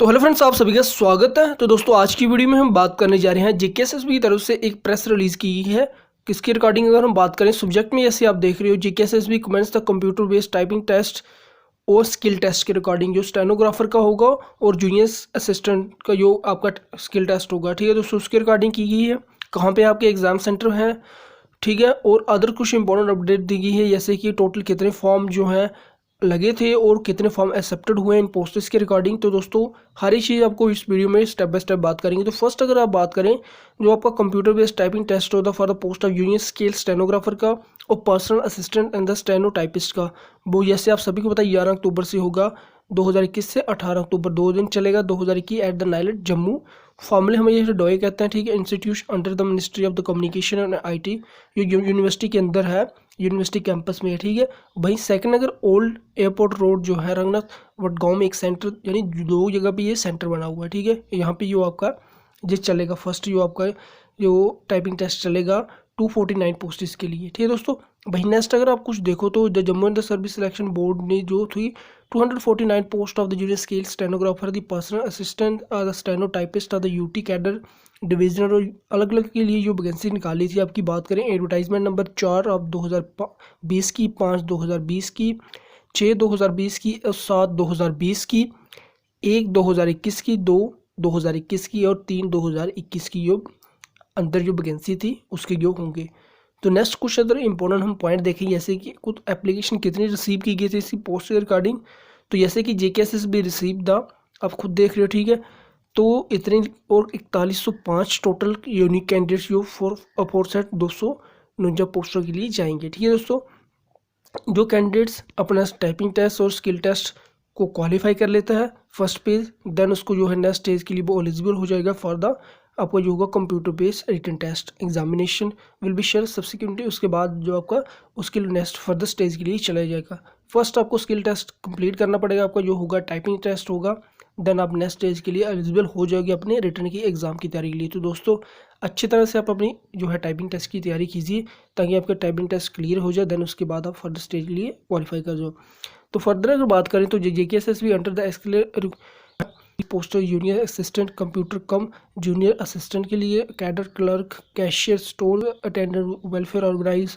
तो hello friends, आप सभी का स्वागत है। तो दोस्तों, आज की वीडियो में हम बात करने जा रहे हैं जेकेएसएसबी की तरफ से एक प्रेस रिलीज की गई है। किसकी रिकॉर्डिंग अगर हम बात करें सब्जेक्ट में, जैसे आप देख रहे हो, JKSSB comments the computer based typing test और स्किल टेस्ट की रिकॉर्डिंग जो स्टेनोग्राफर का होगा और जूनियर असिस्टेंट का जो आपका स्किल टेस्ट होगा। ठीक है दोस्तों, उसकी रिकॉर्डिंग की गई है। कहाँ पे आपके एग्जाम सेंटर हैं, ठीक है, और अदर कुछ इंपॉर्टेंट अपडेट दी गई है, जैसे कि टोटल कितने फॉर्म जो हैं लगे थे और कितने फॉर्म एक्सेप्टेड हुए इन पोस्ट्स के रिकॉर्डिंग। तो दोस्तों, हर एक चीज़ आपको इस वीडियो में स्टेप बाय स्टेप बात करेंगे। तो फर्स्ट अगर आप बात करें, जो आपका कंप्यूटर बेस्ड टाइपिंग टेस्ट होता for the post of junior scale stenographer का और personal assistant and the steno typist का, वो जैसे आप सभी को पता है 11 अक्टूबर से होगा 2021 से 18 अक्टूबर 2 दिन चलेगा 2021 at the NIELIT Jammu. Formally हम ये डोए कहते हैं, ठीक है। Institution under the ministry of the communication and IT, जो यूनिवर्सिटी के अंदर है, यूनिवर्सिटी कैंपस में है, ठीक है। वहीं सेकंड अगर ओल्ड एयरपोर्ट रोड जो है रंगनाथ वडगांव में एक सेंटर, यानी 2 जगह पे ये सेंटर बना हुआ है, ठीक है। यहाँ पे जो आपका ये चलेगा फर्स्ट जो आपका जो टाइपिंग टेस्ट चलेगा 249 पोस्ट्स के लिए, ठीक है दोस्तों। वहीं नेक्स्ट अगर आप कुछ देखो तो the Jammu and the service selection board ने जो थी 249 post of the junior scale stenographer, the personal assistant, the steno typist, the UT cadre divisional और अलग अलग के लिए जो वैकेंसी निकाली थी। आपकी बात करें एडवर्टाइजमेंट नंबर 4 ऑफ 2020 की, 5 2020 की, 6 2020 की और 7 2020 की, 1 2021 की, 2 2021 की और 3 2021 की जो अंदर जो वैकेंसी थी उसके योग होंगे। तो नेक्स्ट कुछ अदर इंपॉर्टेंट हम पॉइंट देखें, जैसे कि कुछ एप्लीकेशन कितनी रिसीव की गई थी इसकी पोस्ट के रिगार्डिंग। तो जैसे कि जेकेएसएसबी रिसीव द, आप खुद देख रहे हो, ठीक है। तो इतने और 4105 टोटल यूनिक कैंडिडेट्स जो फोर सेट 249 पोस्टों के लिए जाएंगे, ठीक है दोस्तों। जो कैंडिडेट्स अपना टाइपिंग टेस्ट और स्किल टेस्ट को क्वालिफाई कर लेता है फर्स्ट पेज, देन उसको जो है नेक्स्ट स्टेज के लिए वो एलिजिबल हो जाएगा फॉर द आपका जो होगा computer based written test examination will be share subsequently. उसके बाद जो आपका उसके लिए नेक्स्ट फर्दर स्टेज के लिए चला जाएगा। फर्स्ट आपको स्किल टेस्ट कंप्लीट करना पड़ेगा, आपका जो होगा टाइपिंग टेस्ट होगा, देन आप नेक्स्ट स्टेज के लिए एलिजिबल हो जाओगे अपने रिटर्न की एग्ज़ाम की तैयारी के लिए। तो दोस्तों, अच्छी तरह से आप अपनी जो है टाइपिंग टेस्ट की तैयारी कीजिए ताकि आपका टाइपिंग टेस्ट क्लियर हो जाए, देन उसके बाद आप फर्दर स्टेज के लिए क्वालिफाई कर जाओ। तो फर्दर अगर बात करें तो जेकेएसएसबी अंडर द एस्केलर पोस्टर junior assistant computer cum junior assistant के लिए, cadre clerk, cashier, store attendant, welfare organise.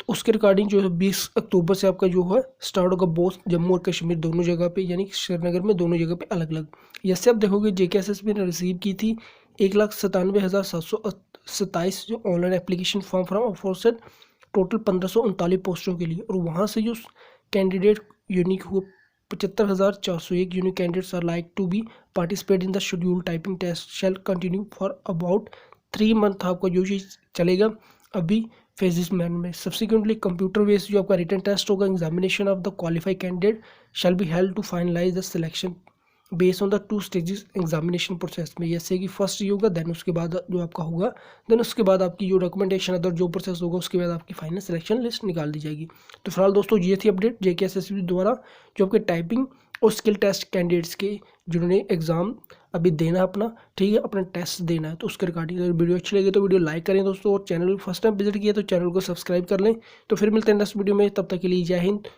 तो उसके रिगार्डिंग जो है 20 अक्टूबर से आपका जो है स्टार्ट होगा बोथ जम्मू और कश्मीर दोनों जगह पे, यानी श्रीनगर में दोनों जगह पे अलग अलग। जैसे आप देखोगे जेकेएसएसबी ने रिसीव की थी 1,97,727 जो online application form from aforesaid total 1539 पोस्टों के लिए, और वहाँ से जो कैंडिडेट यूनिक हुआ 75,401 unique candidates are like to be participate in the schedule typing test shall continue for about 3 month. आपका जो चीज़ चलेगा अभी फेजिस मैन में। सब्सिक्वेंटली कंप्यूटर बेस्ड जो आपका रिटन टेस्ट होगा examination of the qualified candidate shall be held to finalise the selection based on the 2 stages examination process में। जैसे कि फर्स्ट ये होगा, देन उसके बाद जो आपका होगा, देन उसके बाद आपकी जो डॉक्यूमेंटेशन अदर जो प्रोसेस होगा उसके बाद आपकी फाइनल सिलेक्शन लिस्ट निकाल दी जाएगी। तो फिलहाल दोस्तों, ये थी अपडेट जेकेएसएसबी द्वारा जो आपके टाइपिंग और स्किल टेस्ट कैंडिडेट्स के जिन्होंने एग्जाम अभी देना अपना, ठीक है, अपना टेस्ट देना है। तो उसके रिगार्डिंग अगर वीडियो अच्छी लगी तो वीडियो लाइक करें दोस्तों, और चैनल फर्स्ट टाइम विजिट किया तो चैनल को सब्सक्राइब कर लें। तो फिर मिलते हैं नेक्स्ट वीडियो में, तब तक के लिए जय हिंद,